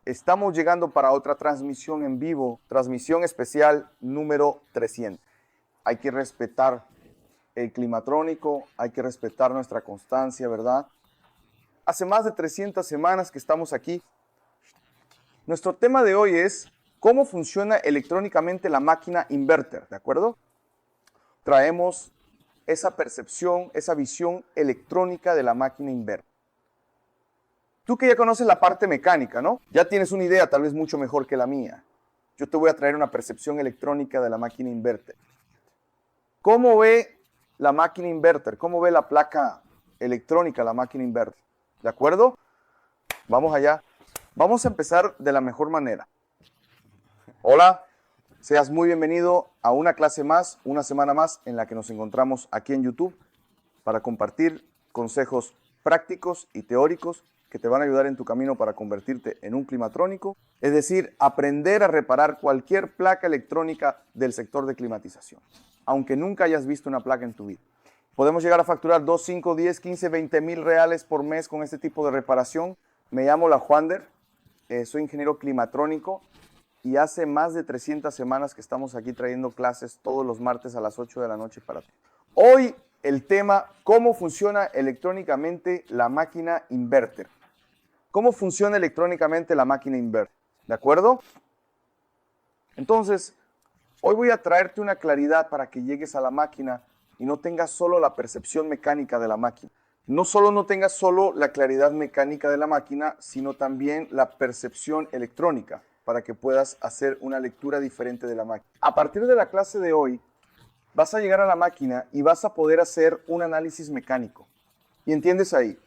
Estamos llegando para otra transmisión en vivo, transmisión especial número 300. Hay que respetar el climatrónico, hay que respetar nuestra constancia, ¿verdad? Hace más de 300 semanas que estamos aquí. Nuestro tema de hoy es cómo funciona electrónicamente la máquina inverter, ¿de acuerdo? Traemos esa percepción, esa visión electrónica de la máquina inverter. Tú que ya conoces la parte mecánica, ¿no? Ya tienes una idea tal vez mucho mejor que la mía. Yo te voy a traer una percepción electrónica de la máquina inverter. ¿Cómo ve la máquina inverter? ¿Cómo ve la placa electrónica la máquina inverter? ¿De acuerdo? Vamos allá. Vamos a empezar de la mejor manera. Hola, seas muy bienvenido a una clase más, una semana más en la que nos encontramos aquí en YouTube para compartir consejos prácticos y teóricos que te van a ayudar en tu camino para convertirte en un climatrónico, es decir, aprender a reparar cualquier placa electrónica del sector de climatización, aunque nunca hayas visto una placa en tu vida. Podemos llegar a facturar 2, 5, 10, 15, 20 mil reales por mes con este tipo de reparación. Me llamo La Juander, soy ingeniero climatrónico y hace más de 300 semanas que estamos aquí trayendo clases todos los martes a las 8 de la noche para ti. Hoy el tema, ¿cómo funciona electrónicamente la máquina inverter? ¿Cómo funciona electrónicamente la máquina inverter? ¿De acuerdo? Entonces, hoy voy a traerte una claridad para que llegues a la máquina y no tengas solo la percepción mecánica de la máquina. No tengas solo la claridad mecánica de la máquina, sino también la percepción electrónica para que puedas hacer una lectura diferente de la máquina. A partir de la clase de hoy, vas a llegar a la máquina y vas a poder hacer un análisis mecánico. ¿Y entiendes ahí?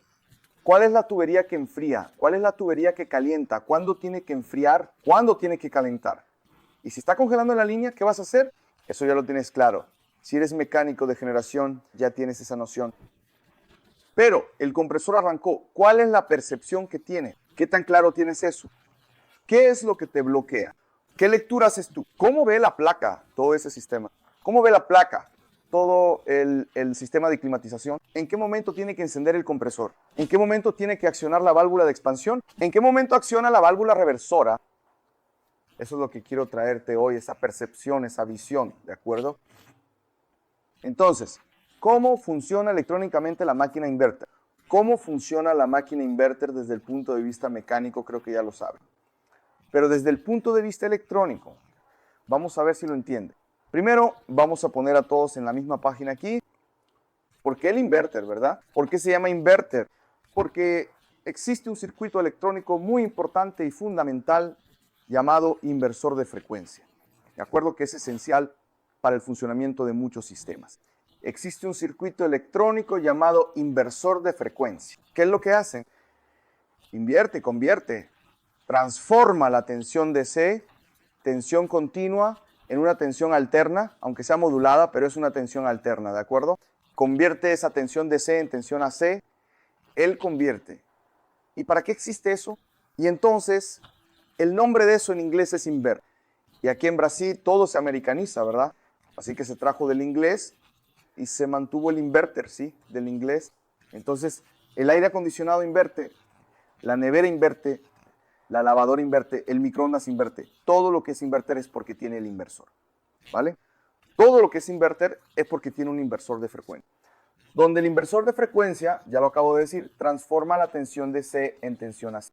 ¿Cuál es la tubería que enfría? ¿Cuál es la tubería que calienta? ¿Cuándo tiene que enfriar? ¿Cuándo tiene que calentar? Y si está congelando la línea, ¿qué vas a hacer? Eso ya lo tienes claro. Si eres mecánico de generación, ya tienes esa noción. Pero el compresor arrancó. ¿Cuál es la percepción que tiene? ¿Qué tan claro tienes eso? ¿Qué es lo que te bloquea? ¿Qué lectura haces tú? ¿Cómo ve la placa todo ese sistema? ¿Cómo ve la placa todo el sistema de climatización? ¿En qué momento tiene que encender el compresor? ¿En qué momento tiene que accionar la válvula de expansión? ¿En qué momento acciona la válvula reversora? Eso es lo que quiero traerte hoy, esa percepción, esa visión, ¿de acuerdo? Entonces, ¿cómo funciona electrónicamente la máquina inverter? ¿Cómo funciona la máquina inverter desde el punto de vista mecánico? Creo que ya lo saben. Pero desde el punto de vista electrónico, vamos a ver si lo entiende. Primero, vamos a poner a todos en la misma página aquí. ¿Por qué el inverter, verdad? ¿Por qué se llama inverter? Porque existe un circuito electrónico muy importante y fundamental llamado inversor de frecuencia. De acuerdo que es esencial para el funcionamiento de muchos sistemas. Existe un circuito electrónico llamado inversor de frecuencia. ¿Qué es lo que hace? Invierte, convierte, transforma la tensión DC, tensión continua, en una tensión alterna, aunque sea modulada, pero es una tensión alterna, ¿de acuerdo? Convierte esa tensión DC en tensión AC, él convierte. ¿Y para qué existe eso? Y entonces, el nombre de eso en inglés es inverter. Y aquí en Brasil todo se americaniza, ¿verdad? Así que se trajo del inglés y se mantuvo el inverter, ¿sí? Del inglés. Entonces, el aire acondicionado inverte, la nevera inverte, la lavadora inverte, el microondas inverte. Todo lo que es inverter es porque tiene el inversor, ¿vale? Todo lo que es inverter es porque tiene un inversor de frecuencia. Donde el inversor de frecuencia, ya lo acabo de decir, transforma la tensión DC en tensión AC.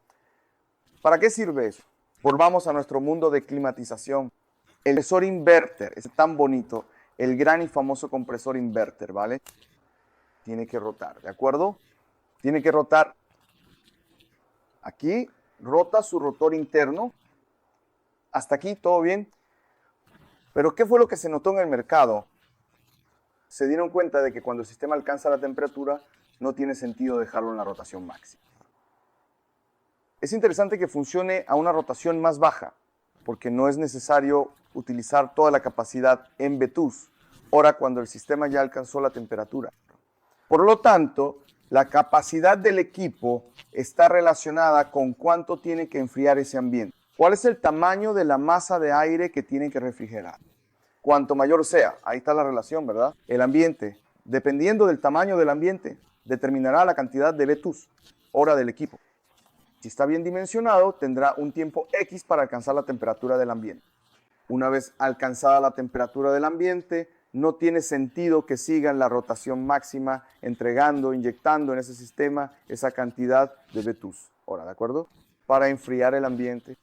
¿Para qué sirve eso? Volvamos a nuestro mundo de climatización. El compresor inverter es tan bonito, el gran y famoso compresor inverter, ¿vale? Tiene que rotar, ¿de acuerdo? Tiene que rotar. Aquí rota su rotor interno. Hasta aquí todo bien. Pero ¿qué fue lo que se notó en el mercado? Se dieron cuenta de que cuando el sistema alcanza la temperatura, no tiene sentido dejarlo en la rotación máxima. Es interesante que funcione a una rotación más baja, porque no es necesario utilizar toda la capacidad en Vetus, ahora cuando el sistema ya alcanzó la temperatura. Por lo tanto, la capacidad del equipo está relacionada con cuánto tiene que enfriar ese ambiente. ¿Cuál es el tamaño de la masa de aire que tiene que refrigerar? Cuanto mayor sea, ahí está la relación, ¿verdad? El ambiente, dependiendo del tamaño del ambiente, determinará la cantidad de Vetus, hora del equipo. Si está bien dimensionado, tendrá un tiempo X para alcanzar la temperatura del ambiente. Una vez alcanzada la temperatura del ambiente, no tiene sentido que sigan la rotación máxima entregando, inyectando en ese sistema esa cantidad de BTUs. Ahora, ¿de acuerdo? Para enfriar el ambiente.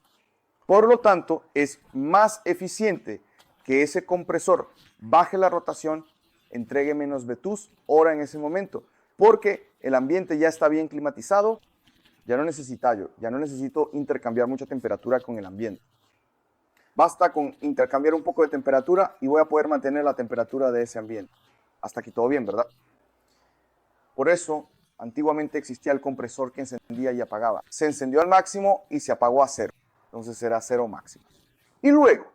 Por lo tanto, es más eficiente que ese compresor baje la rotación, entregue menos BTUs ahora en ese momento, porque el ambiente ya está bien climatizado, ya no necesito intercambiar mucha temperatura con el ambiente. Basta con intercambiar un poco de temperatura y voy a poder mantener la temperatura de ese ambiente. Hasta aquí todo bien, ¿verdad? Por eso, antiguamente existía el compresor que encendía y apagaba. Se encendió al máximo y se apagó a cero. Entonces era cero máximo. Y luego,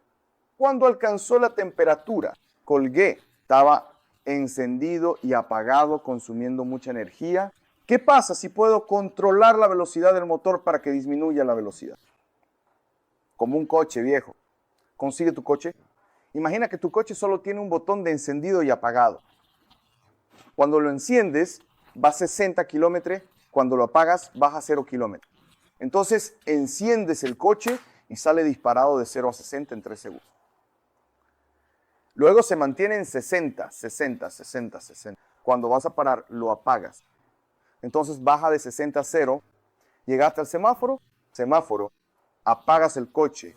cuando alcanzó la temperatura, colgué, estaba encendido y apagado, consumiendo mucha energía. ¿Qué pasa si puedo controlar la velocidad del motor para que disminuya la velocidad? Como un coche viejo. Consigue tu coche. Imagina que tu coche solo tiene un botón de encendido y apagado. Cuando lo enciendes, va a 60 kilómetros. Cuando lo apagas, baja a 0 kilómetros. Entonces, enciendes el coche y sale disparado de 0 a 60 en 3 segundos. Luego se mantiene en 60, 60, 60, 60. Cuando vas a parar, lo apagas. Entonces baja de 60 a 0, llegaste al semáforo, apagas el coche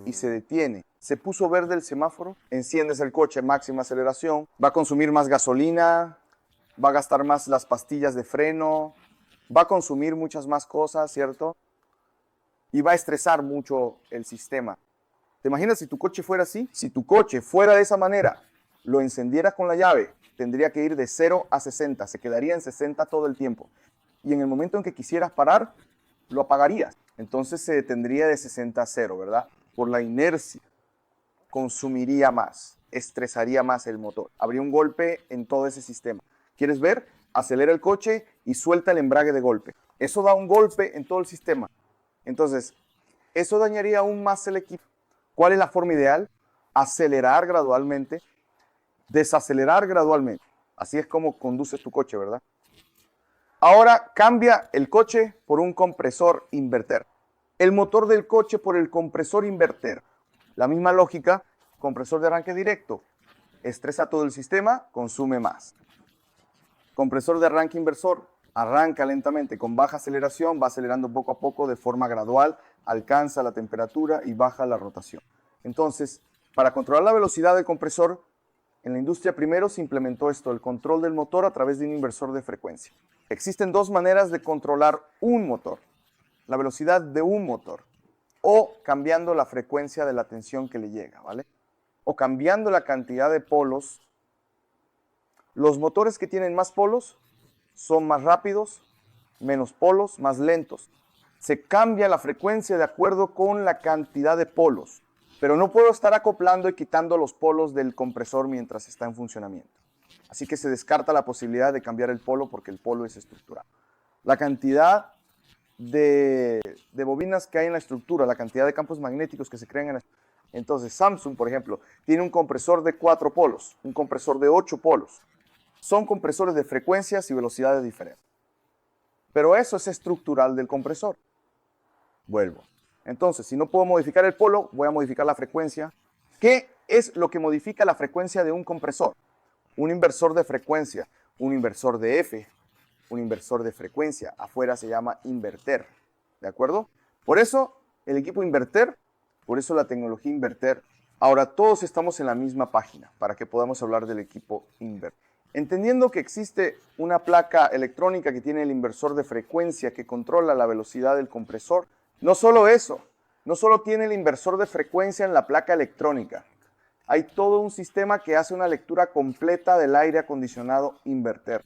y se detiene. Se puso verde el semáforo, enciendes el coche, máxima aceleración, va a consumir más gasolina, va a gastar más las pastillas de freno, va a consumir muchas más cosas, ¿cierto? Y va a estresar mucho el sistema. ¿Te imaginas si tu coche fuera así? Si tu coche fuera de esa manera, lo encendieras con la llave, tendría que ir de 0 a 60, se quedaría en 60 todo el tiempo. Y en el momento en que quisieras parar, lo apagarías. Entonces se detendría de 60 a 0, ¿verdad? Por la inercia, consumiría más, estresaría más el motor. Habría un golpe en todo ese sistema. ¿Quieres ver? Acelera el coche y suelta el embrague de golpe. Eso da un golpe en todo el sistema. Entonces, eso dañaría aún más el equipo. ¿Cuál es la forma ideal? Acelerar gradualmente, desacelerar gradualmente. Así es como conduces tu coche, ¿verdad? Ahora cambia el coche por un compresor inverter. El motor del coche por el compresor inverter. La misma lógica, compresor de arranque directo. Estresa todo el sistema, consume más. Compresor de arranque inversor. Arranca lentamente, con baja aceleración, va acelerando poco a poco de forma gradual, alcanza la temperatura y baja la rotación. Entonces, para controlar la velocidad del compresor, en la industria primero se implementó esto, el control del motor a través de un inversor de frecuencia. Existen dos maneras de controlar un motor, la velocidad de un motor, o cambiando la frecuencia de la tensión que le llega, ¿vale? O cambiando la cantidad de polos. Los motores que tienen más polos son más rápidos, menos polos, más lentos. Se cambia la frecuencia de acuerdo con la cantidad de polos, pero no puedo estar acoplando y quitando los polos del compresor mientras está en funcionamiento. Así que se descarta la posibilidad de cambiar el polo porque el polo es estructural. La cantidad de bobinas que hay en la estructura, la cantidad de campos magnéticos que se crean en la estructura. Entonces Samsung, por ejemplo, tiene un compresor de 4 polos, un compresor de 8 polos. Son compresores de frecuencias y velocidades diferentes. Pero eso es estructural del compresor. Vuelvo. Entonces, si no puedo modificar el polo, voy a modificar la frecuencia. ¿Qué es lo que modifica la frecuencia de un compresor? Un inversor de frecuencia, un inversor de F, un inversor de frecuencia. Afuera se llama inverter. ¿De acuerdo? Por eso el equipo inverter, por eso la tecnología inverter. Ahora todos estamos en la misma página para que podamos hablar del equipo inverter. Entendiendo que existe una placa electrónica que tiene el inversor de frecuencia que controla la velocidad del compresor, no solo eso, no solo tiene el inversor de frecuencia en la placa electrónica, hay todo un sistema que hace una lectura completa del aire acondicionado inverter.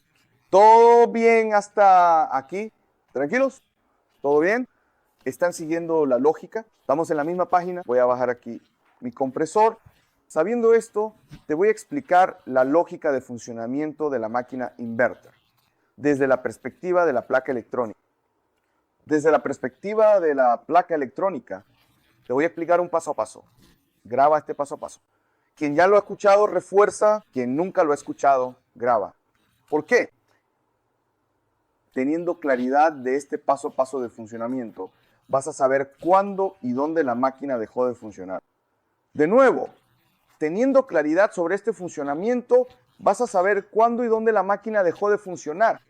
¿Todo bien hasta aquí? ¿Tranquilos? ¿Todo bien? ¿Están siguiendo la lógica? Estamos en la misma página. Voy a bajar aquí mi compresor. Sabiendo esto, te voy a explicar la lógica de funcionamiento de la máquina inverter desde la perspectiva de la placa electrónica. Desde la perspectiva de la placa electrónica, te voy a explicar un paso a paso. Graba este paso a paso. Quien ya lo ha escuchado, refuerza. Quien nunca lo ha escuchado, graba. ¿Por qué? teniendo claridad de este paso a paso de funcionamiento, vas a saber cuándo y dónde la máquina dejó de funcionar. De nuevo, teniendo claridad sobre este funcionamiento, vas a saber cuándo y dónde la máquina dejó de funcionar,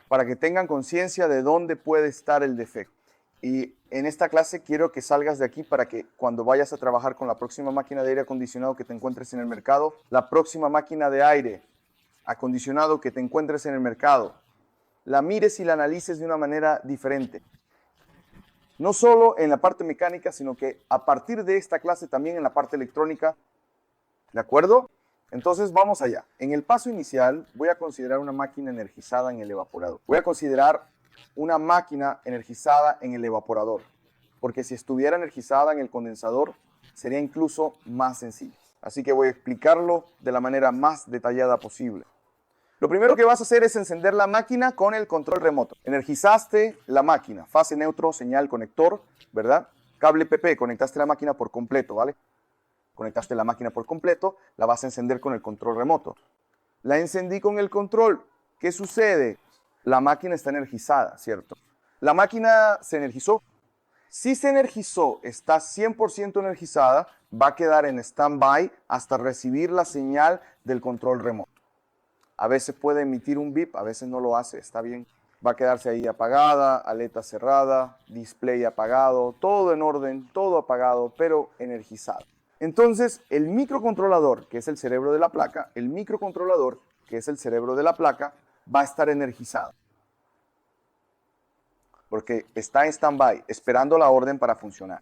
para que tengan conciencia de dónde puede estar el defecto. Y en esta clase quiero que salgas de aquí para que cuando vayas a trabajar con la próxima máquina de aire acondicionado que te encuentres en el mercado, la próxima máquina de aire acondicionado que te encuentres en el mercado, la mires y la analices de una manera diferente. No solo en la parte mecánica, sino que a partir de esta clase también en la parte electrónica. ¿De acuerdo? Entonces vamos allá. En el paso inicial voy a considerar una máquina energizada en el evaporador. Voy a considerar una máquina energizada en el evaporador, porque si estuviera energizada en el condensador sería incluso más sencillo. Así que voy a explicarlo de la manera más detallada posible. Lo primero que vas a hacer es encender la máquina con el control remoto. Energizaste la máquina, fase neutro, señal, conector, ¿verdad? Cable PP, conectaste la máquina por completo, ¿vale? Conectaste la máquina por completo, la vas a encender con el control remoto. La encendí con el control. ¿Qué sucede? La máquina está energizada, ¿cierto? La máquina se energizó. Si se energizó, está 100% energizada, va a quedar en stand-by hasta recibir la señal del control remoto. A veces puede emitir un bip, a veces no lo hace, está bien. Va a quedarse ahí apagada, aleta cerrada, display apagado, todo en orden, todo apagado, pero energizado. Entonces, el microcontrolador, que es el cerebro de la placa, va a estar energizado. Porque está en stand-by, esperando la orden para funcionar.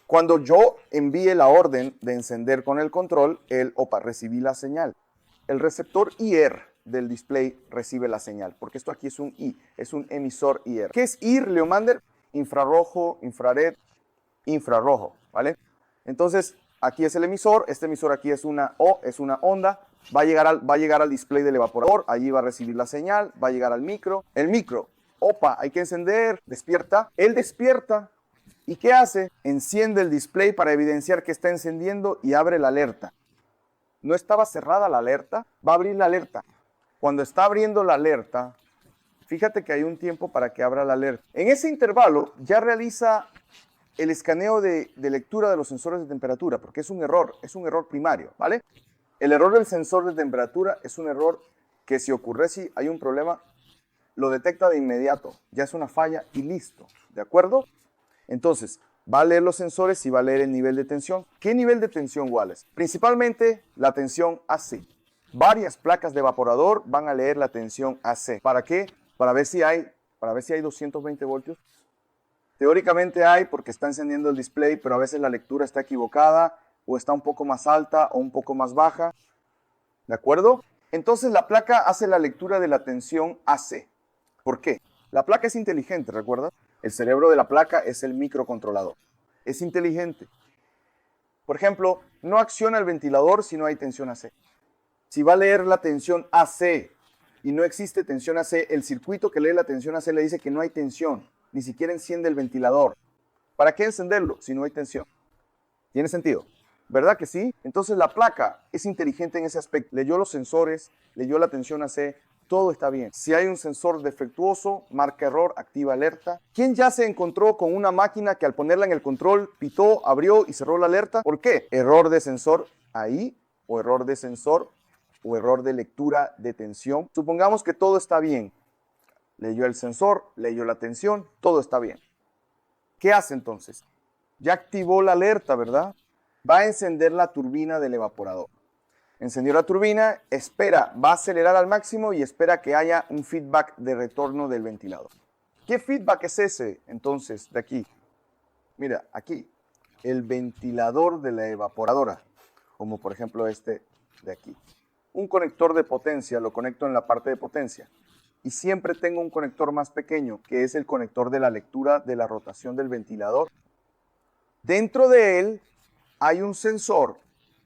Cuando yo envíe la orden de encender con el control, recibí la señal. El receptor IR del display recibe la señal, porque esto aquí es un I, es un emisor IR. ¿Qué es IR, Leomander? Infrarrojo, infrared, infrarrojo, ¿vale? Entonces, aquí es el emisor, este emisor aquí es una O, es una onda, va a llegar al display del evaporador, allí va a recibir la señal, va a llegar al micro. El micro, opa, hay que encender, despierta. Él despierta, ¿y qué hace? Enciende el display para evidenciar que está encendiendo y abre la alerta. No estaba cerrada la alerta, va a abrir la alerta. Cuando está abriendo la alerta, fíjate que hay un tiempo para que abra la alerta. En ese intervalo ya realiza el escaneo de lectura de los sensores de temperatura, porque es un error primario, ¿vale? El error del sensor de temperatura es un error que si ocurre, si hay un problema, lo detecta de inmediato, ya es una falla y listo, ¿de acuerdo? Entonces, va a leer los sensores y va a leer el nivel de tensión. ¿Qué nivel de tensión, Wallace? Principalmente la tensión AC. Varias placas de evaporador van a leer la tensión AC. ¿Para qué? Para ver si hay 220 voltios. Teóricamente hay, porque está encendiendo el display, pero a veces la lectura está equivocada, o está un poco más alta o un poco más baja. ¿De acuerdo? Entonces la placa hace la lectura de la tensión AC. ¿Por qué? La placa es inteligente, ¿recuerdas? El cerebro de la placa es el microcontrolador. Es inteligente. Por ejemplo, no acciona el ventilador si no hay tensión AC. Si va a leer la tensión AC y no existe tensión AC, el circuito que lee la tensión AC le dice que no hay tensión. Ni siquiera enciende el ventilador. ¿Para qué encenderlo si no hay tensión? ¿Tiene sentido? ¿Verdad que sí? Entonces la placa es inteligente en ese aspecto. Leyó los sensores, leyó la tensión AC, todo está bien. Si hay un sensor defectuoso, marca error, activa alerta. ¿Quién ya se encontró con una máquina que al ponerla en el control pitó, abrió y cerró la alerta? ¿Por qué? Error de sensor ahí, o error de sensor, o error de lectura de tensión. Supongamos que todo está bien. Leyó el sensor, leyó la tensión, todo está bien. ¿Qué hace entonces? Ya activó la alerta, ¿verdad? Va a encender la turbina del evaporador. Encendió la turbina, espera, va a acelerar al máximo y espera que haya un feedback de retorno del ventilador. ¿Qué feedback es ese entonces de aquí? Mira, aquí, el ventilador de la evaporadora, como por ejemplo este de aquí. Un conector de potencia, lo conecto en la parte de potencia. Y siempre tengo un conector más pequeño, que es el conector de la lectura de la rotación del ventilador. Dentro de él hay un sensor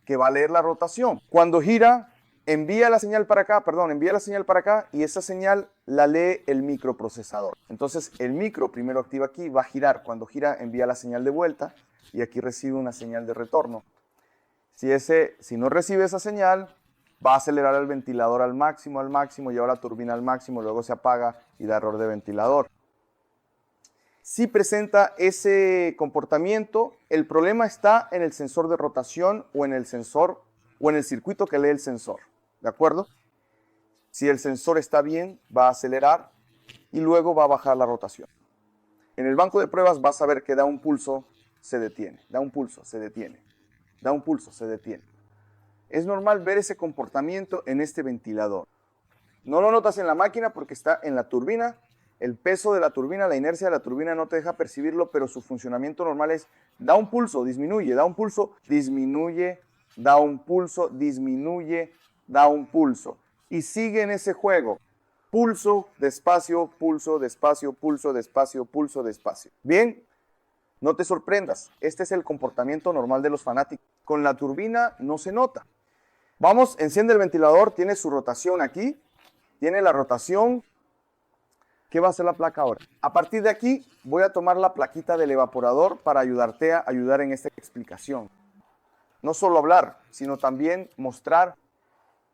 que va a leer la rotación. Cuando gira, envía la señal para acá y esa señal la lee el microprocesador. Entonces el micro primero activa aquí, va a girar. Cuando gira, envía la señal de vuelta y aquí recibe una señal de retorno. Si no recibe esa señal, va a acelerar el ventilador al máximo, lleva la turbina al máximo, luego se apaga y da error de ventilador. Si presenta ese comportamiento, el problema está en el sensor de rotación o en el sensor o en el circuito que lee el sensor, ¿de acuerdo? Si el sensor está bien, va a acelerar y luego va a bajar la rotación. En el banco de pruebas vas a ver que da un pulso, se detiene, da un pulso, se detiene, da un pulso, se detiene. Es normal ver ese comportamiento en este ventilador. No lo notas en la máquina porque está en la turbina. El peso de la turbina, la inercia de la turbina no te deja percibirlo, pero su funcionamiento normal es da un pulso, disminuye, da un pulso, disminuye, da un pulso, disminuye, da un pulso. Y sigue en ese juego. Pulso, despacio, pulso, despacio, pulso, despacio, pulso, despacio. Bien, no te sorprendas. Este es el comportamiento normal de los fanáticos. Con la turbina no se nota. Vamos, enciende el ventilador, tiene su rotación aquí. Tiene la rotación. ¿Qué va a hacer la placa ahora? A partir de aquí voy a tomar la plaquita del evaporador para ayudar en esta explicación. No solo hablar, sino también mostrar.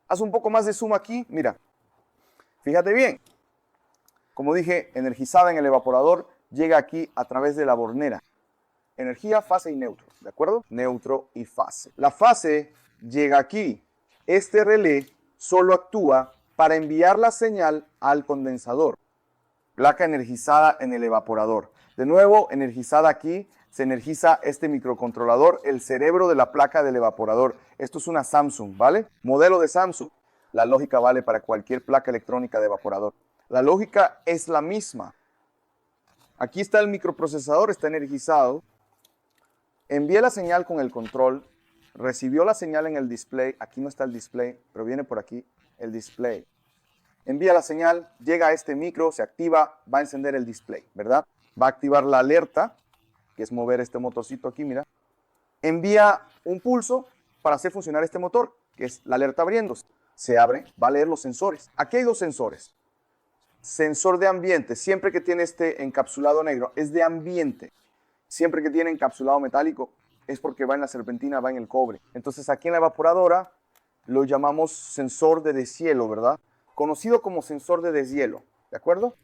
Haz un poco más de zoom aquí, mira. Fíjate bien. Como dije, energizada en el evaporador, llega aquí a través de la bornera. Energía, fase y neutro, ¿de acuerdo? Neutro y fase. La fase llega aquí. Este relé solo actúa para enviar la señal al condensador. Placa energizada en el evaporador. De nuevo, energizada aquí, se energiza este microcontrolador, el cerebro de la placa del evaporador. Esto es una Samsung, ¿vale? Modelo de Samsung. La lógica vale para cualquier placa electrónica de evaporador. La lógica es la misma. Aquí está el microprocesador, está energizado. Envía la señal con el control. Recibió la señal en el display. Aquí no está el display, pero viene por aquí el display. Envía la señal, llega a este micro, se activa, va a encender el display, ¿verdad? Va a activar la alerta, que es mover este motorcito aquí, mira. Envía un pulso para hacer funcionar este motor, que es la alerta abriéndose. Se abre, va a leer los sensores. Aquí hay dos sensores. Sensor de ambiente, siempre que tiene este encapsulado negro, es de ambiente. Siempre que tiene encapsulado metálico, es porque va en la serpentina, va en el cobre. Entonces aquí en la evaporadora lo llamamos sensor de deshielo, ¿verdad? Conocido como sensor de deshielo, ¿de acuerdo?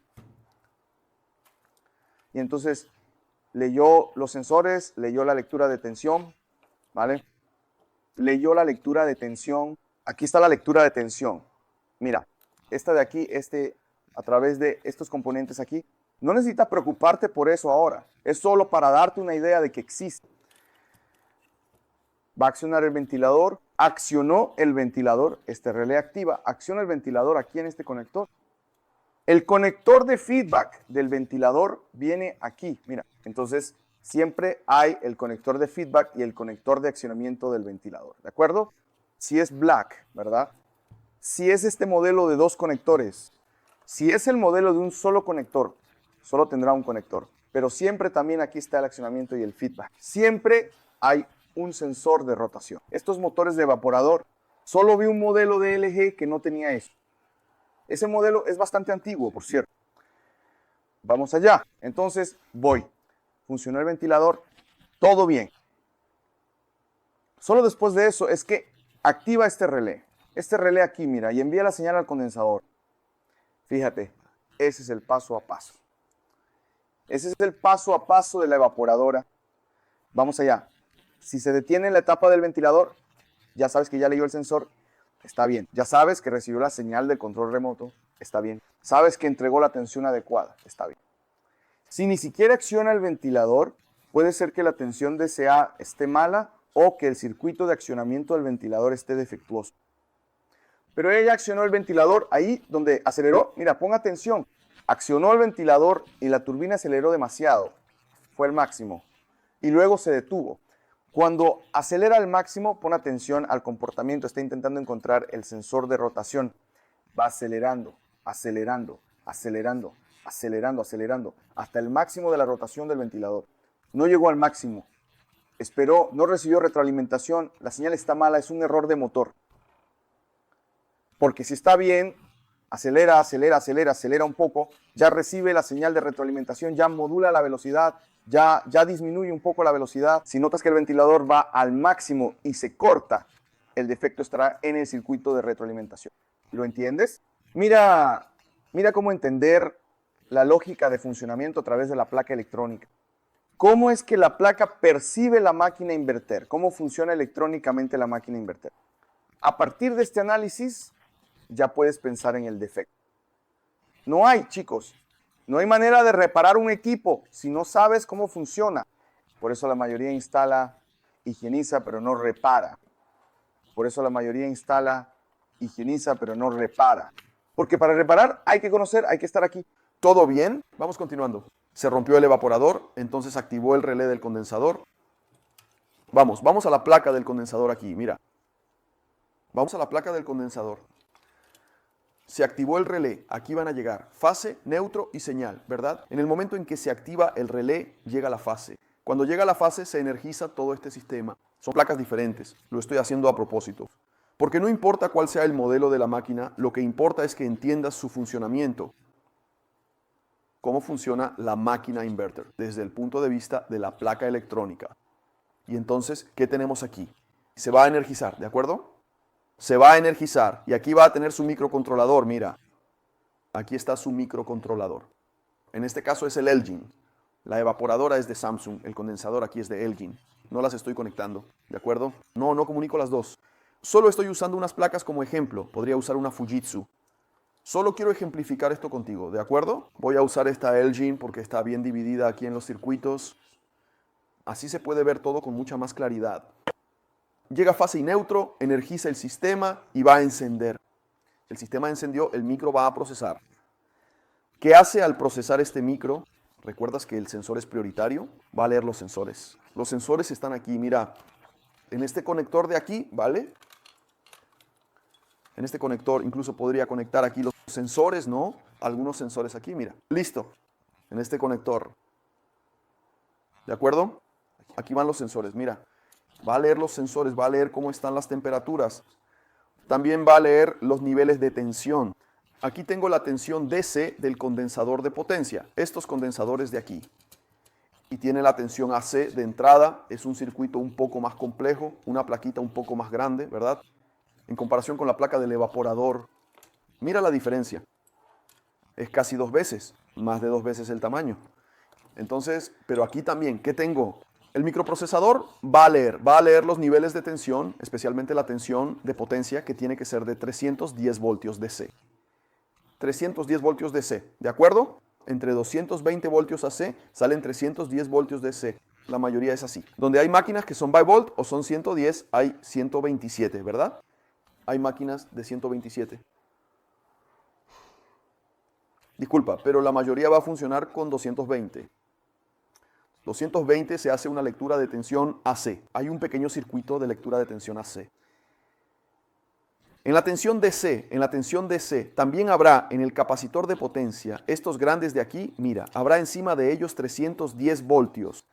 Y entonces leyó los sensores, leyó la lectura de tensión, ¿vale? Leyó la lectura de tensión. Aquí está la lectura de tensión. Mira, esta de aquí, a través de estos componentes aquí, no necesitas preocuparte por eso ahora. Es solo para darte una idea de que existe. Va a accionar el ventilador. Accionó el ventilador. Este relé activa. Acciona el ventilador aquí en este conector. El conector de feedback del ventilador viene aquí. Mira, entonces siempre hay el conector de feedback y el conector de accionamiento del ventilador. ¿De acuerdo? Si es black, ¿verdad? Si es este modelo de dos conectores. Si es el modelo de un solo conector, solo tendrá un conector. Pero siempre también aquí está el accionamiento y el feedback. Siempre hay un sensor de rotación. Estos motores de evaporador, solo vi un modelo de LG que no tenía eso. Ese modelo es bastante antiguo, por cierto. Vamos allá. Entonces, voy. Funcionó el ventilador. Todo bien. Solo después de eso es que activa este relé. Este relé aquí, mira, y envía la señal al condensador. Fíjate, ese es el paso a paso. Ese es el paso a paso de la evaporadora. Vamos allá. Si se detiene en la etapa del ventilador, ya sabes que ya leyó el sensor, está bien. Ya sabes que recibió la señal del control remoto, está bien. Sabes que entregó la tensión adecuada, está bien. Si ni siquiera acciona el ventilador, puede ser que la tensión DCA esté mala o que el circuito de accionamiento del ventilador esté defectuoso. Pero ella accionó el ventilador ahí donde aceleró. Mira, ponga atención. Accionó el ventilador y la turbina aceleró demasiado. Fue el máximo. Y luego se detuvo. Cuando acelera al máximo, pon atención al comportamiento. Está intentando encontrar el sensor de rotación. Va acelerando, acelerando, acelerando, acelerando, acelerando, hasta el máximo de la rotación del ventilador. No llegó al máximo. Esperó, no recibió retroalimentación. La señal está mala, es un error de motor. Porque si está bien, acelera, acelera, acelera, acelera un poco, ya recibe la señal de retroalimentación, ya modula la velocidad, ya disminuye un poco la velocidad. Si notas que el ventilador va al máximo y se corta, el defecto estará en el circuito de retroalimentación. ¿Lo entiendes? Mira cómo entender la lógica de funcionamiento a través de la placa electrónica. ¿Cómo es que la placa percibe la máquina inverter? ¿Cómo funciona electrónicamente la máquina inverter? A partir de este análisis, ya puedes pensar en el defecto. No hay, chicos, no hay manera de reparar un equipo si no sabes cómo funciona. Por eso la mayoría instala, higieniza, pero no repara. Por eso la mayoría instala, higieniza, pero no repara. Porque para reparar hay que conocer, hay que estar aquí. ¿Todo bien? Vamos continuando. Se rompió el evaporador, entonces activó el relé del condensador. Vamos a la placa del condensador aquí, mira. Vamos a la placa del condensador. Se activó el relé, aquí van a llegar fase, neutro y señal, ¿verdad? En el momento en que se activa el relé, llega la fase. Cuando llega la fase, se energiza todo este sistema. Son placas diferentes, lo estoy haciendo a propósito. Porque no importa cuál sea el modelo de la máquina, lo que importa es que entiendas su funcionamiento. Cómo funciona la máquina inverter desde el punto de vista de la placa electrónica. Y entonces, ¿qué tenemos aquí? Se va a energizar, ¿de acuerdo? Se va a energizar y aquí va a tener su microcontrolador, mira. Aquí está su microcontrolador. En este caso es el Elgin. La evaporadora es de Samsung, el condensador aquí es de Elgin. No las estoy conectando, ¿de acuerdo? No comunico las dos. Solo estoy usando unas placas como ejemplo. Podría usar una Fujitsu. Solo quiero ejemplificar esto contigo, ¿de acuerdo? Voy a usar esta Elgin porque está bien dividida aquí en los circuitos. Así se puede ver todo con mucha más claridad. Llega fase y neutro, energiza el sistema y va a encender. El sistema encendió, el micro va a procesar. ¿Qué hace al procesar este micro? ¿Recuerdas que el sensor es prioritario? Va a leer los sensores. Los sensores están aquí, mira. En este conector de aquí, ¿vale? En este conector incluso podría conectar aquí los sensores, ¿no? Algunos sensores aquí, mira. Listo. En este conector. ¿De acuerdo? Aquí van los sensores, mira. Va a leer los sensores, va a leer cómo están las temperaturas. También va a leer los niveles de tensión. Aquí tengo la tensión DC del condensador de potencia. Estos condensadores de aquí. Y tiene la tensión AC de entrada. Es un circuito un poco más complejo, una plaquita un poco más grande, ¿verdad? En comparación con la placa del evaporador. Mira la diferencia. Es casi 2 veces, más de 2 veces el tamaño. Entonces, pero aquí también, ¿qué tengo? El microprocesador va a leer los niveles de tensión, especialmente la tensión de potencia que tiene que ser de 310 voltios DC. 310 voltios DC, ¿de acuerdo? Entre 220 voltios AC salen 310 voltios DC. La mayoría es así. Donde hay máquinas que son bivolt o son 110, hay 127, ¿verdad? Hay máquinas de 127. Disculpa, pero la mayoría va a funcionar con 220. 220 se hace una lectura de tensión AC. Hay un pequeño circuito de lectura de tensión AC. En la tensión DC, también habrá en el capacitor de potencia, estos grandes de aquí, mira, habrá encima de ellos 310 voltios.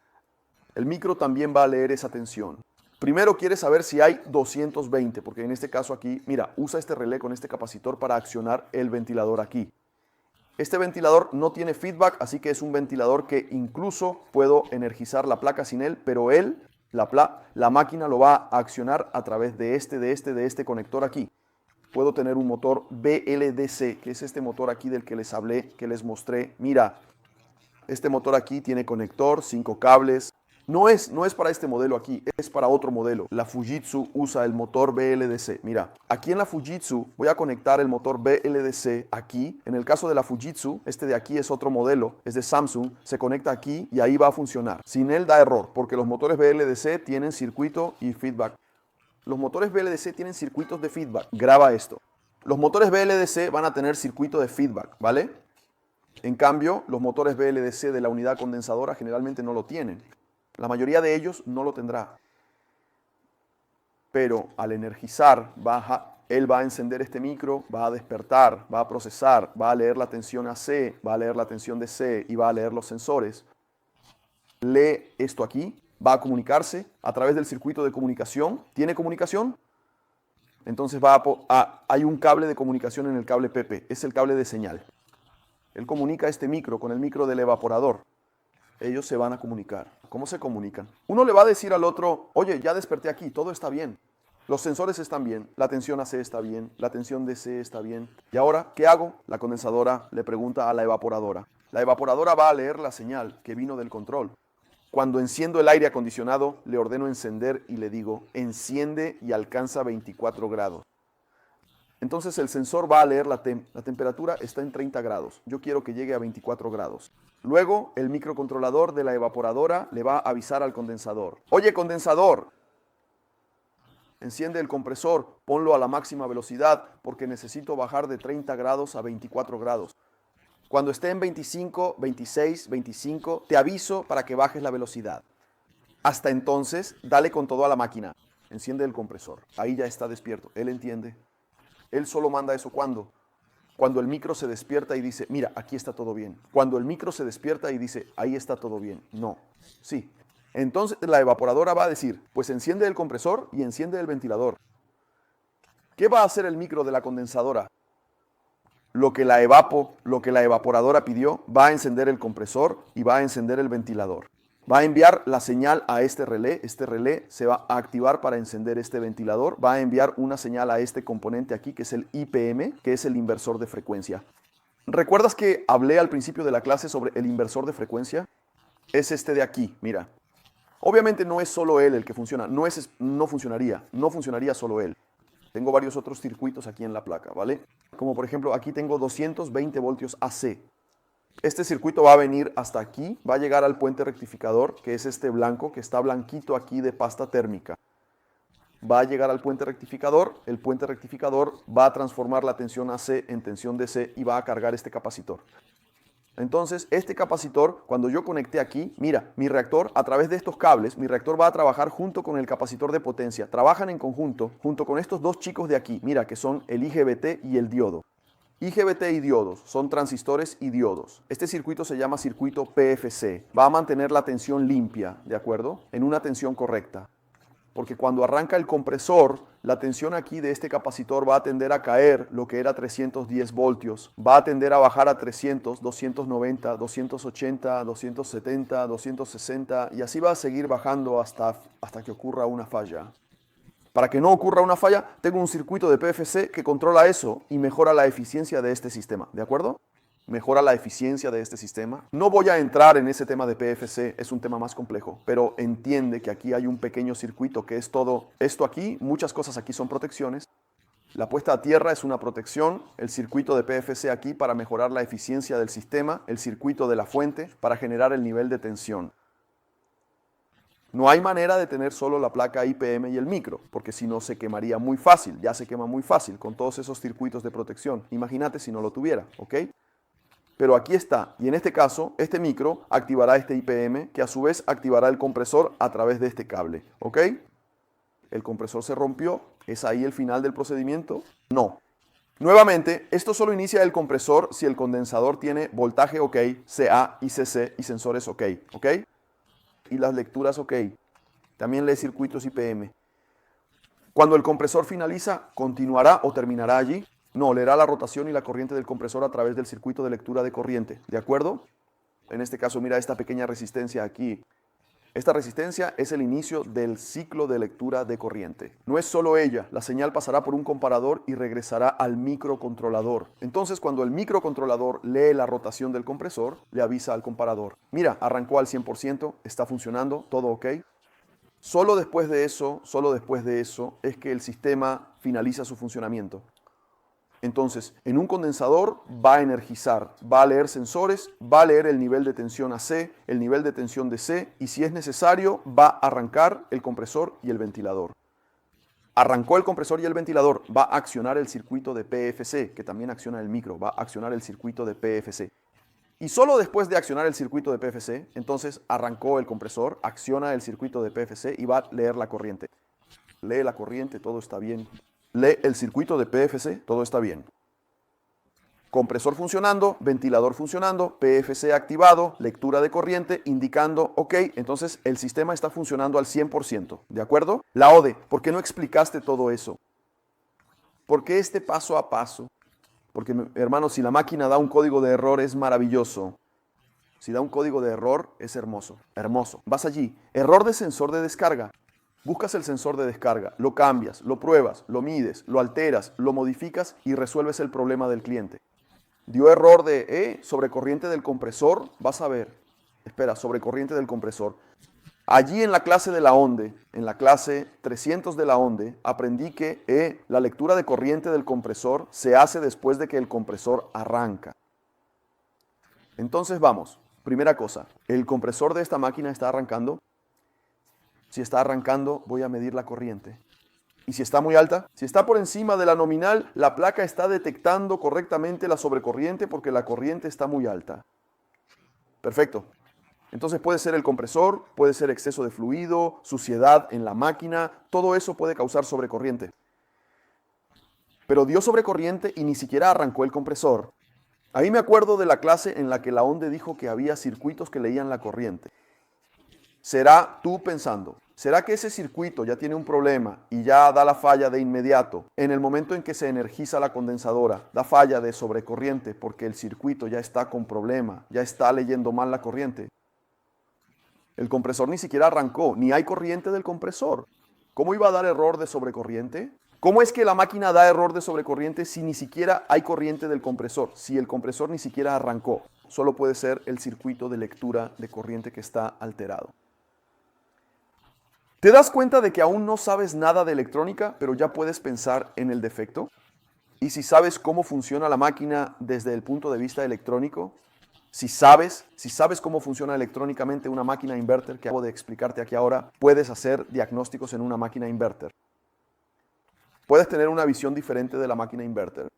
El micro también va a leer esa tensión. Primero quiere saber si hay 220, porque en este caso aquí, mira, usa este relé con este capacitor para accionar el ventilador aquí. Este ventilador no tiene feedback, así que es un ventilador que incluso puedo energizar la placa sin él, pero la máquina lo va a accionar a través de este conector aquí. Puedo tener un motor BLDC, que es este motor aquí del que les hablé, que les mostré. Mira, este motor aquí tiene conector, 5 cables. No es para este modelo aquí, es para otro modelo. La Fujitsu usa el motor BLDC. Mira, aquí en la Fujitsu voy a conectar el motor BLDC aquí. En el caso de la Fujitsu, este de aquí es otro modelo, es de Samsung. Se conecta aquí y ahí va a funcionar. Sin él da error, porque los motores BLDC tienen circuito y feedback. Los motores BLDC tienen circuitos de feedback. Graba esto. Los motores BLDC van a tener circuito de feedback, ¿vale? En cambio, los motores BLDC de la unidad condensadora generalmente no lo tienen. La mayoría de ellos no lo tendrá. Pero al energizar, él va a encender este micro, va a despertar, va a procesar, va a leer la tensión AC, va a leer la tensión DC y va a leer los sensores. Lee esto aquí, va a comunicarse a través del circuito de comunicación. ¿Tiene comunicación? Entonces hay un cable de comunicación en el cable PP, es el cable de señal. Él comunica este micro con el micro del evaporador. Ellos se van a comunicar. ¿Cómo se comunican? Uno le va a decir al otro, oye, ya desperté aquí, todo está bien. Los sensores están bien, la tensión AC está bien, la tensión DC está bien. ¿Y ahora qué hago? La condensadora le pregunta a la evaporadora. La evaporadora va a leer la señal que vino del control. Cuando enciendo el aire acondicionado, le ordeno encender y le digo, enciende y alcanza 24 grados. Entonces el sensor va a leer la temperatura está en 30 grados. Yo quiero que llegue a 24 grados. Luego el microcontrolador de la evaporadora le va a avisar al condensador. Oye, condensador, enciende el compresor, ponlo a la máxima velocidad porque necesito bajar de 30 grados a 24 grados. Cuando esté en 25, 26, 25, te aviso para que bajes la velocidad. Hasta entonces, dale con todo a la máquina. Enciende el compresor. Ahí ya está despierto. Él entiende. Él solo manda eso ¿cuándo? Cuando el micro se despierta y dice, mira, aquí está todo bien. Cuando el micro se despierta y dice, ahí está todo bien. No. Sí. Entonces la evaporadora va a decir, pues enciende el compresor y enciende el ventilador. ¿Qué va a hacer el micro de la condensadora? Lo que la evaporadora pidió, va a encender el compresor y va a encender el ventilador. Va a enviar la señal a este relé se va a activar para encender este ventilador, va a enviar una señal a este componente aquí que es el IPM, que es el inversor de frecuencia. ¿Recuerdas que hablé al principio de la clase sobre el inversor de frecuencia? Es este de aquí, mira. Obviamente no es solo él el que funciona, no funcionaría solo él. Tengo varios otros circuitos aquí en la placa, ¿vale? Como por ejemplo, aquí tengo 220 voltios AC. Este circuito va a venir hasta aquí, va a llegar al puente rectificador, que es este blanco, que está blanquito aquí de pasta térmica. Va a llegar al puente rectificador, el puente rectificador va a transformar la tensión AC en tensión DC y va a cargar este capacitor. Entonces, este capacitor, cuando yo conecté aquí, mira, mi reactor, a través de estos cables, mi reactor va a trabajar junto con el capacitor de potencia. Trabajan en conjunto, junto con estos dos chicos de aquí, mira, que son el IGBT y el diodo. IGBT y diodos son transistores y diodos. Este circuito se llama circuito PFC. Va a mantener la tensión limpia, ¿de acuerdo? En una tensión correcta. Porque cuando arranca el compresor, la tensión aquí de este capacitor va a tender a caer lo que era 310 voltios. Va a tender a bajar a 300, 290, 280, 270, 260 y así va a seguir bajando hasta que ocurra una falla. Para que no ocurra una falla, tengo un circuito de PFC que controla eso y mejora la eficiencia de este sistema. ¿De acuerdo? Mejora la eficiencia de este sistema. No voy a entrar en ese tema de PFC, es un tema más complejo, pero entiende que aquí hay un pequeño circuito que es todo esto aquí, muchas cosas aquí son protecciones. La puesta a tierra es una protección, el circuito de PFC aquí para mejorar la eficiencia del sistema, el circuito de la fuente para generar el nivel de tensión. No hay manera de tener solo la placa IPM y el micro, porque si no se quemaría muy fácil, ya se quema muy fácil con todos esos circuitos de protección. Imagínate si no lo tuviera, ¿ok? Pero aquí está, y en este caso, este micro activará este IPM, que a su vez activará el compresor a través de este cable, ¿ok? El compresor se rompió, ¿es ahí el final del procedimiento? No. Nuevamente, esto solo inicia el compresor si el condensador tiene voltaje OK, CA y CC y sensores OK, ¿ok? Y las lecturas OK. También lee circuitos IPM. Cuando el compresor finaliza, ¿continuará o terminará allí? No, leerá la rotación y la corriente del compresor a través del circuito de lectura de corriente. ¿De acuerdo? En este caso, mira esta pequeña resistencia aquí. Esta resistencia es el inicio del ciclo de lectura de corriente. No es solo ella, la señal pasará por un comparador y regresará al microcontrolador. Entonces, cuando el microcontrolador lee la rotación del compresor, le avisa al comparador. Mira, arrancó al 100%, está funcionando, todo ok. Solo después de eso es que el sistema finaliza su funcionamiento. Entonces, en un condensador va a energizar, va a leer sensores, va a leer el nivel de tensión AC, el nivel de tensión DC y si es necesario va a arrancar el compresor y el ventilador. Arrancó el compresor y el ventilador, va a accionar el circuito de PFC, que también acciona el micro, va a accionar el circuito de PFC. Y solo después de accionar el circuito de PFC, entonces arrancó el compresor, acciona el circuito de PFC y va a leer la corriente. Lee la corriente, todo está bien. Lee el circuito de PFC, todo está bien. Compresor funcionando, ventilador funcionando, PFC activado, lectura de corriente, indicando OK, entonces el sistema está funcionando al 100%, ¿de acuerdo? La ODE, ¿por qué no explicaste todo eso? ¿Por qué este paso a paso? Porque, hermanos, si la máquina da un código de error es maravilloso. Si da un código de error es hermoso, hermoso. Vas allí, error de sensor de descarga. Buscas el sensor de descarga, lo cambias, lo pruebas, lo mides, lo alteras, lo modificas y resuelves el problema del cliente. Dio error de sobrecorriente del compresor, vas a ver. Espera, sobrecorriente del compresor. Allí en la clase de la ONDE, en la clase 300 de la ONDE, aprendí que la lectura de corriente del compresor se hace después de que el compresor arranca. Entonces vamos, primera cosa, ¿el compresor de esta máquina está arrancando? Si está arrancando, voy a medir la corriente. ¿Y si está muy alta? Si está por encima de la nominal, la placa está detectando correctamente la sobrecorriente porque la corriente está muy alta. Perfecto. Entonces puede ser el compresor, puede ser exceso de fluido, suciedad en la máquina, todo eso puede causar sobrecorriente. Pero dio sobrecorriente y ni siquiera arrancó el compresor. Ahí me acuerdo de la clase en la que la ONDE dijo que había circuitos que leían la corriente. Será tú pensando, ¿será que ese circuito ya tiene un problema y ya da la falla de inmediato? En el momento en que se energiza la condensadora, da falla de sobrecorriente porque el circuito ya está con problema, ya está leyendo mal la corriente. El compresor ni siquiera arrancó, ni hay corriente del compresor. ¿Cómo iba a dar error de sobrecorriente? ¿Cómo es que la máquina da error de sobrecorriente si ni siquiera hay corriente del compresor? Si el compresor ni siquiera arrancó, solo puede ser el circuito de lectura de corriente que está alterado. ¿Te das cuenta de que aún no sabes nada de electrónica, pero ya puedes pensar en el defecto? ¿Y si sabes cómo funciona la máquina desde el punto de vista electrónico? Si sabes cómo funciona electrónicamente una máquina inverter, que acabo de explicarte aquí ahora, puedes hacer diagnósticos en una máquina inverter. Puedes tener una visión diferente de la máquina inverter.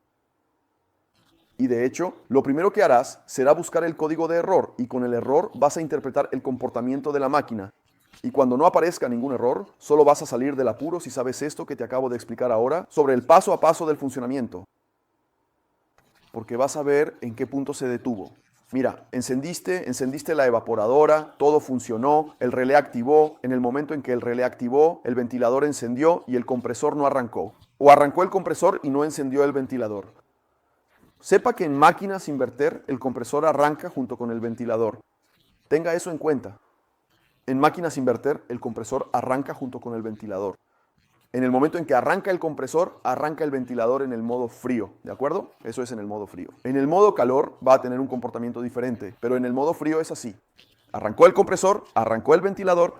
Y de hecho, lo primero que harás será buscar el código de error y con el error vas a interpretar el comportamiento de la máquina. Y cuando no aparezca ningún error, solo vas a salir del apuro si sabes esto que te acabo de explicar ahora sobre el paso a paso del funcionamiento. Porque vas a ver en qué punto se detuvo. Mira, encendiste la evaporadora, todo funcionó, el relé activó, en el momento en que el relé activó, el ventilador encendió y el compresor no arrancó. O arrancó el compresor y no encendió el ventilador. Sepa que en máquinas inverter el compresor arranca junto con el ventilador. Tenga eso en cuenta. En máquinas inverter el compresor arranca junto con el ventilador. En el momento en que arranca el compresor, arranca el ventilador en el modo frío, ¿de acuerdo? Eso es en el modo frío. En el modo calor va a tener un comportamiento diferente, pero en el modo frío es así. Arrancó el compresor, arrancó el ventilador.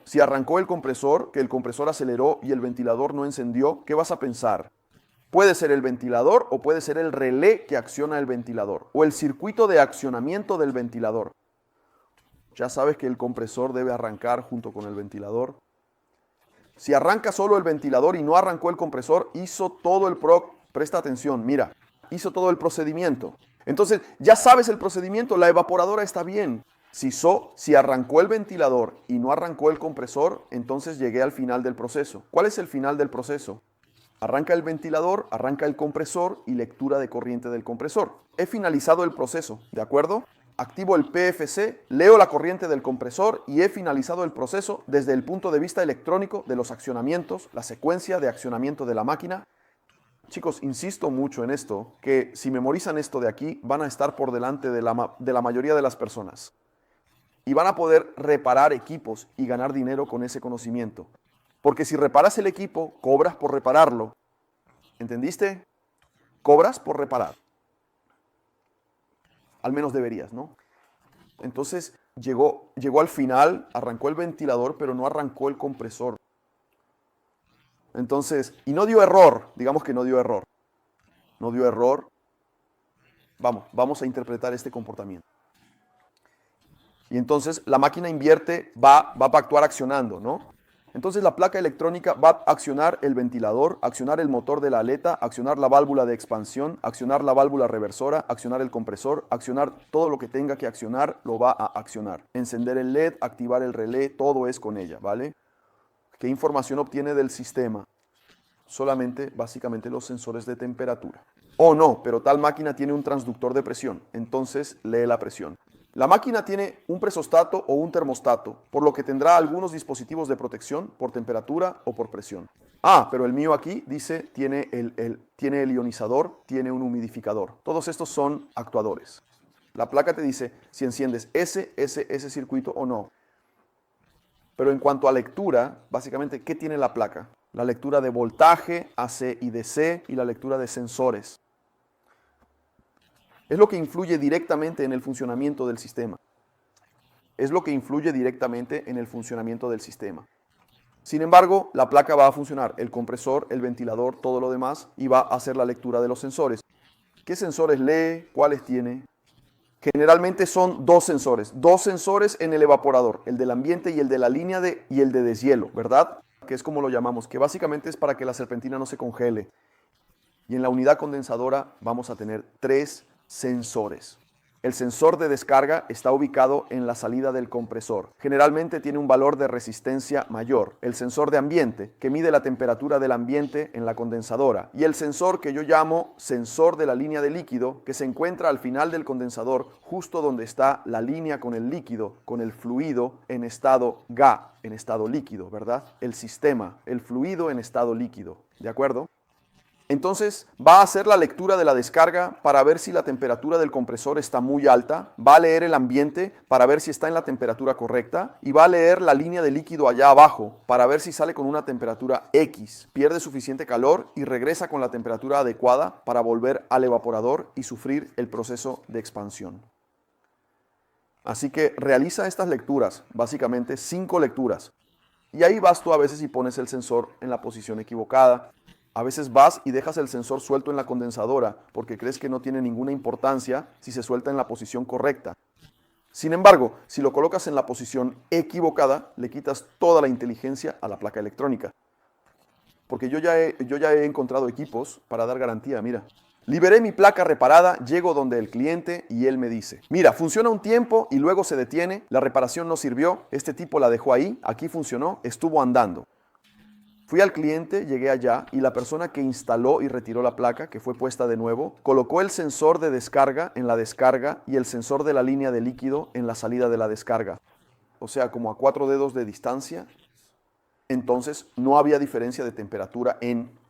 Si arrancó el compresor, que el compresor aceleró y el ventilador no encendió, ¿qué vas a pensar? Puede ser el ventilador o puede ser el relé que acciona el ventilador o el circuito de accionamiento del ventilador. Ya sabes que el compresor debe arrancar junto con el ventilador. Si arranca solo el ventilador y no arrancó el compresor, hizo todo presta atención, mira, hizo todo el procedimiento. Entonces, ya sabes el procedimiento, la evaporadora está bien. Si arrancó el ventilador y no arrancó el compresor, entonces llegué al final del proceso. ¿Cuál es el final del proceso? Arranca el ventilador, arranca el compresor y lectura de corriente del compresor. He finalizado el proceso, ¿de acuerdo? Activo el PFC, leo la corriente del compresor y he finalizado el proceso desde el punto de vista electrónico de los accionamientos, la secuencia de accionamiento de la máquina. Chicos, insisto mucho en esto, que si memorizan esto de aquí, van a estar por delante de la mayoría de las personas. Y van a poder reparar equipos y ganar dinero con ese conocimiento. Porque si reparas el equipo, cobras por repararlo. ¿Entendiste? Cobras por reparar. Al menos deberías, ¿no? Entonces llegó al final, arrancó el ventilador, pero no arrancó el compresor. Entonces, y no dio error, digamos que no dio error. No dio error. Vamos a interpretar este comportamiento. Y entonces la máquina invierte, va a actuar accionando, ¿no? Entonces la placa electrónica va a accionar el ventilador, accionar el motor de la aleta, accionar la válvula de expansión, accionar la válvula reversora, accionar el compresor, accionar todo lo que tenga que accionar, lo va a accionar. Encender el LED, activar el relé, todo es con ella, ¿vale? ¿Qué información obtiene del sistema? Solamente, básicamente, los sensores de temperatura. O no, pero tal máquina tiene un transductor de presión, entonces lee la presión. La máquina tiene un presostato o un termostato, por lo que tendrá algunos dispositivos de protección por temperatura o por presión. Pero el mío aquí dice tiene el ionizador, tiene un humidificador. Todos estos son actuadores. La placa te dice si enciendes ese circuito o no. Pero en cuanto a lectura, básicamente, ¿qué tiene la placa? La lectura de voltaje, AC y DC, y la lectura de sensores. Es lo que influye directamente en el funcionamiento del sistema. Es lo que influye directamente en el funcionamiento del sistema. Sin embargo, la placa va a funcionar, el compresor, el ventilador, todo lo demás, y va a hacer la lectura de los sensores. ¿Qué sensores lee? ¿Cuáles tiene? Generalmente son dos sensores en el evaporador, el del ambiente y el de la línea y el de deshielo, ¿verdad? Que es como lo llamamos, que básicamente es para que la serpentina no se congele. Y en la unidad condensadora vamos a tener 3 sensores. El sensor de descarga está ubicado en la salida del compresor. Generalmente tiene un valor de resistencia mayor. El sensor de ambiente, que mide la temperatura del ambiente en la condensadora. Y el sensor que yo llamo sensor de la línea de líquido, que se encuentra al final del condensador, justo donde está la línea con el líquido, con el fluido en estado GA, en estado líquido, ¿verdad? El sistema, el fluido en estado líquido, ¿de acuerdo? Entonces va a hacer la lectura de la descarga para ver si la temperatura del compresor está muy alta, va a leer el ambiente para ver si está en la temperatura correcta y va a leer la línea de líquido allá abajo para ver si sale con una temperatura X, pierde suficiente calor y regresa con la temperatura adecuada para volver al evaporador y sufrir el proceso de expansión. Así que realiza estas lecturas, básicamente 5 lecturas. Y ahí vas tú a veces y pones el sensor en la posición equivocada. A veces vas y dejas el sensor suelto en la condensadora porque crees que no tiene ninguna importancia si se suelta en la posición correcta. Sin embargo, si lo colocas en la posición equivocada, le quitas toda la inteligencia a la placa electrónica. Porque yo ya he encontrado equipos para dar garantía, mira. Liberé mi placa reparada, llego donde el cliente y él me dice, mira, funciona un tiempo y luego se detiene, la reparación no sirvió, este tipo la dejó ahí, aquí funcionó, estuvo andando. Fui al cliente, llegué allá y la persona que instaló y retiró la placa, que fue puesta de nuevo, colocó el sensor de descarga en la descarga y el sensor de la línea de líquido en la salida de la descarga. O sea, como a 4 dedos de distancia. Entonces no había diferencia de temperatura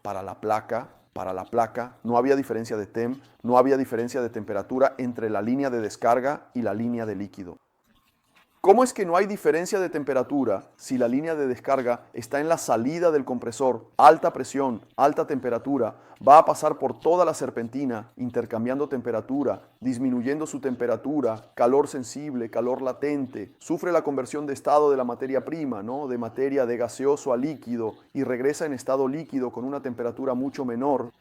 para la placa, no había diferencia de TEM, no había diferencia de temperatura entre la línea de descarga y la línea de líquido. ¿Cómo es que no hay diferencia de temperatura si la línea de descarga está en la salida del compresor? Alta presión, alta temperatura, va a pasar por toda la serpentina, intercambiando temperatura, disminuyendo su temperatura, calor sensible, calor latente, sufre la conversión de estado de la materia prima, ¿no? De materia de gaseoso a líquido y regresa en estado líquido con una temperatura mucho menor.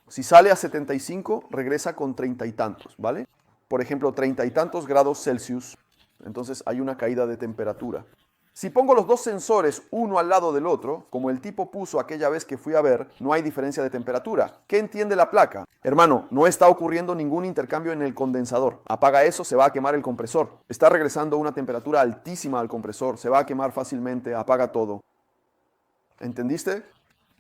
Si sale a 75, regresa con 30 y tantos, ¿vale? Por ejemplo, 30 y tantos grados Celsius. Entonces hay una caída de temperatura. Si pongo los dos sensores uno al lado del otro, como el tipo puso aquella vez que fui a ver, no hay diferencia de temperatura. ¿Qué entiende la placa? Hermano, no está ocurriendo ningún intercambio en el condensador. Apaga eso, se va a quemar el compresor. Está regresando una temperatura altísima al compresor, se va a quemar fácilmente, apaga todo. ¿Entendiste?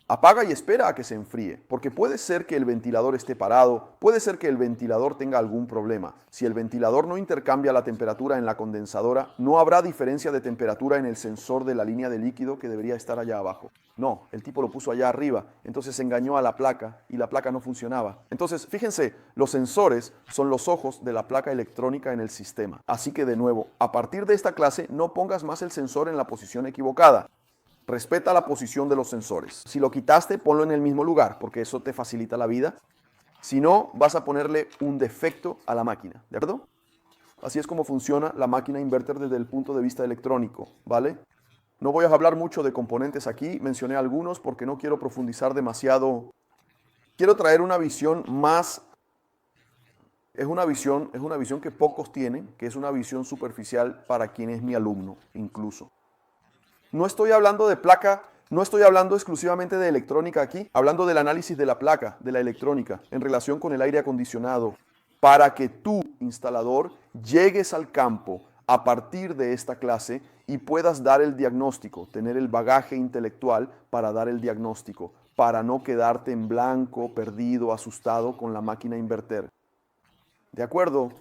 Apaga y espera a que se enfríe, porque puede ser que el ventilador esté parado, puede ser que el ventilador tenga algún problema. Si el ventilador no intercambia la temperatura en la condensadora, no habrá diferencia de temperatura en el sensor de la línea de líquido que debería estar allá abajo. No, el tipo lo puso allá arriba, entonces engañó a la placa y la placa no funcionaba. Entonces, fíjense, los sensores son los ojos de la placa electrónica en el sistema. Así que de nuevo, a partir de esta clase, no pongas más el sensor en la posición equivocada. Respeta la posición de los sensores. Si lo quitaste, ponlo en el mismo lugar, porque eso te facilita la vida. Si no, vas a ponerle un defecto a la máquina, ¿de acuerdo? Así es como funciona la máquina inverter desde el punto de vista electrónico, ¿vale? No voy a hablar mucho de componentes aquí, mencioné algunos porque no quiero profundizar demasiado. Quiero traer una visión más... Es una visión que pocos tienen, que es una visión superficial para quien es mi alumno, incluso. No estoy hablando de placa, no estoy hablando exclusivamente de electrónica aquí, hablando del análisis de la placa, de la electrónica, en relación con el aire acondicionado, para que tú, instalador, llegues al campo a partir de esta clase y puedas dar el diagnóstico, tener el bagaje intelectual para dar el diagnóstico, para no quedarte en blanco, perdido, asustado con la máquina inverter. ¿De acuerdo?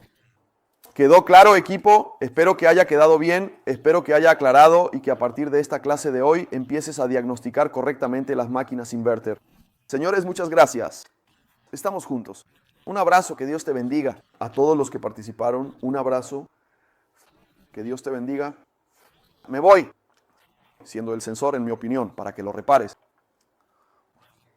¿Quedó claro, equipo? Espero que haya quedado bien, espero que haya aclarado y que a partir de esta clase de hoy empieces a diagnosticar correctamente las máquinas inverter. Señores, muchas gracias. Estamos juntos. Un abrazo, que Dios te bendiga. A todos los que participaron, un abrazo. Que Dios te bendiga. Me voy. siendo el sensor, en mi opinión, para que lo repares.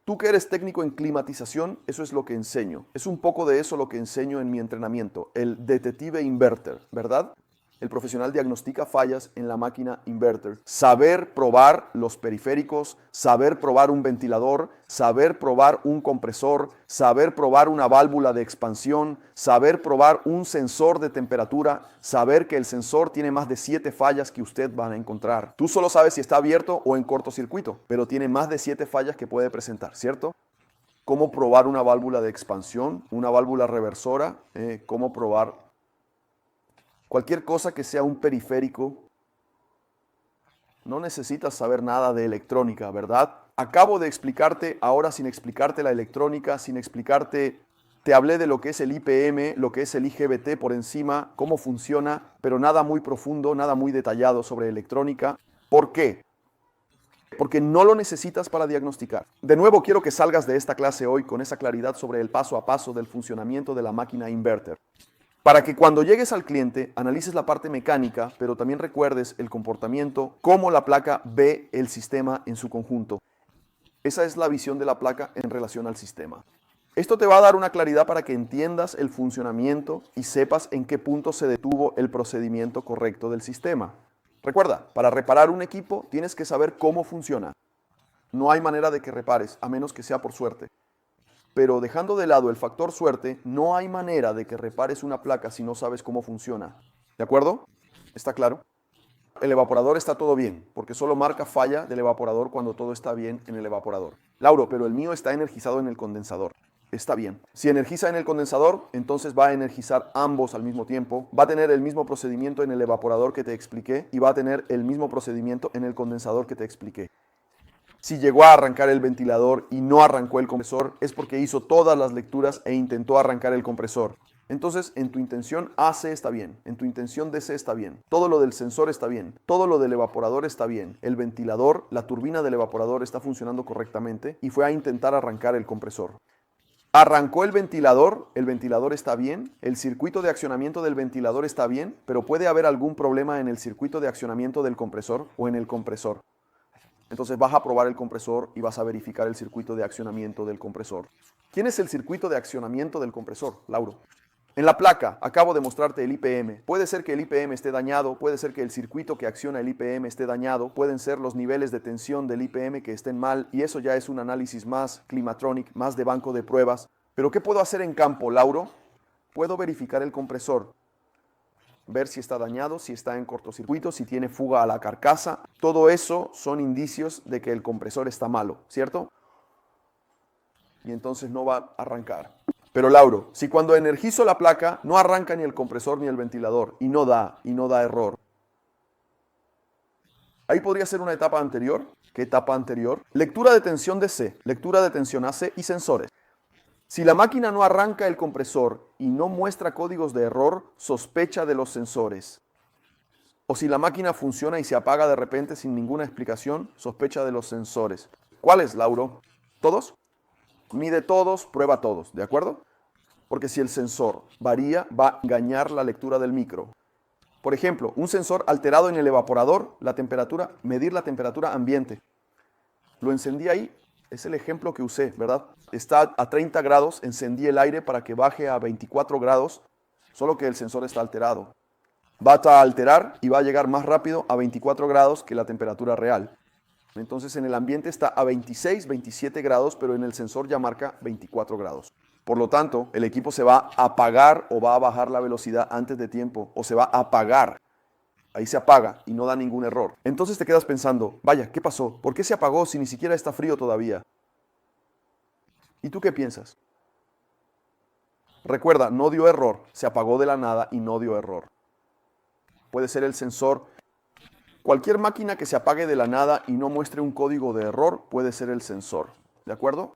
Tú que eres técnico en climatización, eso es lo que enseño. Es un poco de eso lo que enseño en mi entrenamiento, el detective inverter, ¿verdad? El profesional diagnostica fallas en la máquina inverter. Saber probar los periféricos, saber probar un ventilador, saber probar un compresor, saber probar una válvula de expansión, saber probar un sensor de temperatura, saber que el sensor tiene más de 7 fallas que usted va a encontrar. Tú solo sabes si está abierto o en cortocircuito, pero tiene más de 7 fallas que puede presentar, ¿cierto? Cómo probar una válvula de expansión, una válvula reversora, cómo probar cualquier cosa que sea un periférico. No necesitas saber nada de electrónica, ¿verdad? Acabo de explicarte, ahora sin explicarte la electrónica, sin explicarte, te hablé de lo que es el IPM, lo que es el IGBT por encima, cómo funciona, pero nada muy profundo, nada muy detallado sobre electrónica. ¿Por qué? Porque no lo necesitas para diagnosticar. De nuevo, quiero que salgas de esta clase hoy con esa claridad sobre el paso a paso del funcionamiento de la máquina inverter. Para que cuando llegues al cliente analices la parte mecánica, pero también recuerdes el comportamiento, cómo la placa ve el sistema en su conjunto. Esa es la visión de la placa en relación al sistema. Esto te va a dar una claridad para que entiendas el funcionamiento y sepas en qué punto se detuvo el procedimiento correcto del sistema. Recuerda, para reparar un equipo tienes que saber cómo funciona. No hay manera de que repares, a menos que sea por suerte. Pero dejando de lado el factor suerte, no hay manera de que repares una placa si no sabes cómo funciona. ¿De acuerdo? ¿Está claro? El evaporador está todo bien, porque solo marca falla del evaporador cuando todo está bien en el evaporador. Lauro, pero el mío está energizado en el condensador. Está bien. Si energiza en el condensador, entonces va a energizar ambos al mismo tiempo. Va a tener el mismo procedimiento en el evaporador que te expliqué y va a tener el mismo procedimiento en el condensador que te expliqué. Si llegó a arrancar el ventilador y no arrancó el compresor, es porque hizo todas las lecturas e intentó arrancar el compresor. Entonces, en tu intención AC está bien, en tu intención DC está bien, todo lo del sensor está bien, todo lo del evaporador está bien, el ventilador, la turbina del evaporador está funcionando correctamente y fue a intentar arrancar el compresor. Arrancó el ventilador está bien, el circuito de accionamiento del ventilador está bien, pero puede haber algún problema en el circuito de accionamiento del compresor o en el compresor. Entonces vas a probar el compresor y vas a verificar el circuito de accionamiento del compresor. ¿Quién es el circuito de accionamiento del compresor, Lauro? En la placa acabo de mostrarte el IPM. Puede ser que el IPM esté dañado, puede ser que el circuito que acciona el IPM esté dañado, pueden ser los niveles de tensión del IPM que estén mal y eso ya es un análisis más climatronic, más de banco de pruebas. Pero ¿qué puedo hacer en campo, Lauro? Puedo verificar el compresor. Ver si está dañado, si está en cortocircuito, si tiene fuga a la carcasa. Todo eso son indicios de que el compresor está malo, ¿cierto? Y entonces no va a arrancar. Pero Lauro, si cuando energizo la placa no arranca ni el compresor ni el ventilador y no da error. Ahí podría ser una etapa anterior. ¿Qué etapa anterior? Lectura de tensión DC, lectura de tensión AC y sensores. Si la máquina no arranca el compresor y no muestra códigos de error, sospecha de los sensores. O si la máquina funciona y se apaga de repente sin ninguna explicación, sospecha de los sensores. ¿Cuáles, Lauro? ¿Todos? Mide todos, prueba todos, ¿de acuerdo? Porque si el sensor varía, va a engañar la lectura del micro. Por ejemplo, un sensor alterado en el evaporador, la temperatura, medir la temperatura ambiente. Lo encendí ahí. Es el ejemplo que usé, ¿verdad? Está a 30 grados, encendí el aire para que baje a 24 grados, solo que el sensor está alterado. Va a alterar y va a llegar más rápido a 24 grados que la temperatura real. Entonces en el ambiente está a 26, 27 grados, pero en el sensor ya marca 24 grados. Por lo tanto, el equipo se va a apagar o va a bajar la velocidad antes de tiempo, o se va a apagar. Ahí se apaga y no da ningún error. Entonces te quedas pensando, vaya, ¿qué pasó? ¿Por qué se apagó si ni siquiera está frío todavía? ¿Y tú qué piensas? Recuerda, no dio error, se apagó de la nada y no dio error. Puede ser el sensor. Cualquier máquina que se apague de la nada y no muestre un código de error puede ser el sensor. ¿De acuerdo?